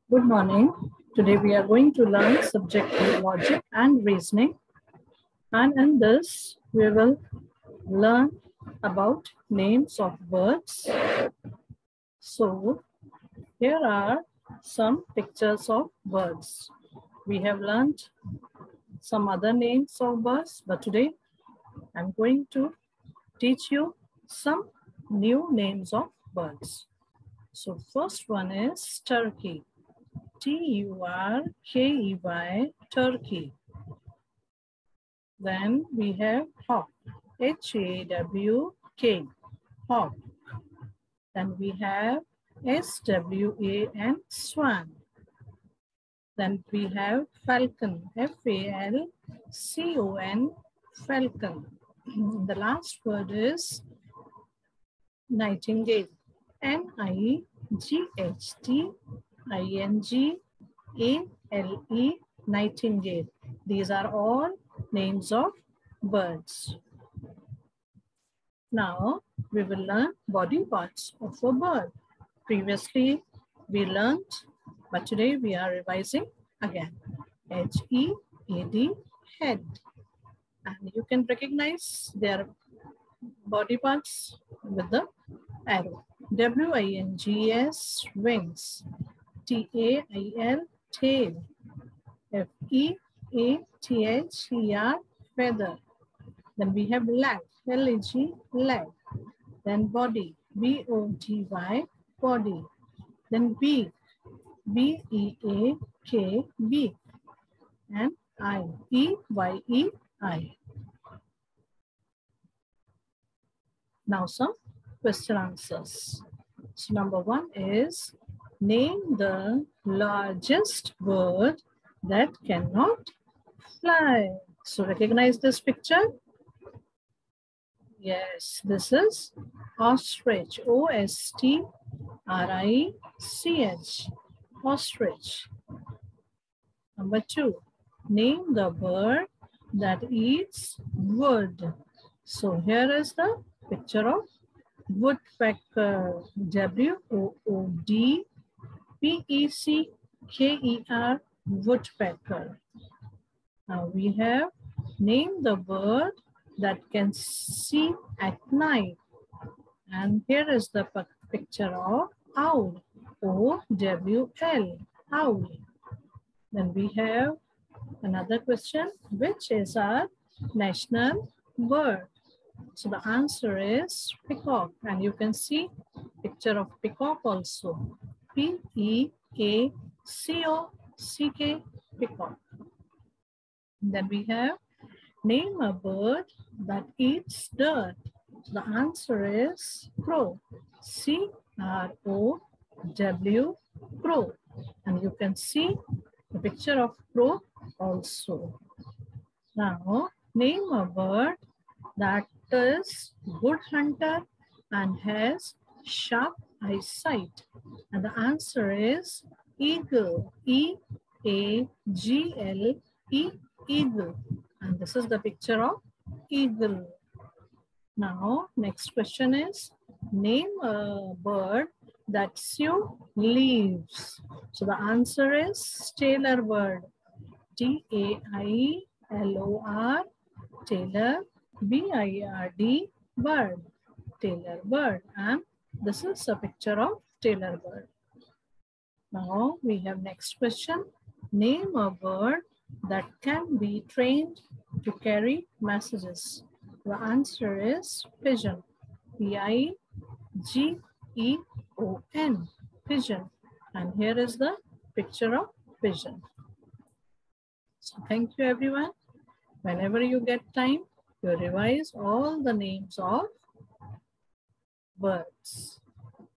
Good morning. Today we are going to learn subjective logic and reasoning. And in this, we will learn about names of birds. So here are some pictures of birds. We have learned some other names of birds, but today I'm going to teach you some new names of birds. So first one is turkey. Turkey, turkey. Then we have hawk, Hawk, hawk. Then we have SWAN, swan. Then we have falcon, FALCON, falcon. The last word is nightingale, NIGHTINGALE, nightingale. These are all names of birds. Now we will learn body parts of a bird. Previously we learned, but today we are revising again. HEAD, head. And you can recognize their body parts with the arrow. WINGS, wings. TAIL, tail. FEATHER, feather. Then we have leg, LEG, leg. Then body, BODY, body. Then beak, BEAK, beak. And eye, EYE, eye. Now some question answers. So number one is, name the largest bird that cannot fly. So recognize this picture. Yes, this is ostrich, OSTRICH, ostrich. Number two, name the bird that eats wood. So here is the picture of woodpecker, WOODPECKER, woodpecker. Now we have named the bird that can see at night. And here is the picture of owl, OWL, owl. Then we have another question, which is our national bird? So the answer is peacock, and you can see picture of peacock also. PEACOCK, peacock. Then we have name a bird that eats dirt. So the answer is crow, CROW, crow. And you can see the picture of crow also. Now name a bird that is good hunter and has sharp eyesight. And the answer is eagle, EAGLE, eagle. And this is the picture of eagle. Now, next question is, name a bird that chews leaves. So the answer is tailor bird, TAILOR, tailor, BIRD, bird, tailor bird. And this is a picture of tailor bird. Now we have next question. Name a bird that can be trained to carry messages. The answer is pigeon, PIGEON, pigeon. And here is the picture of pigeon. So thank you everyone. Whenever you get time, you revise all the names of birds.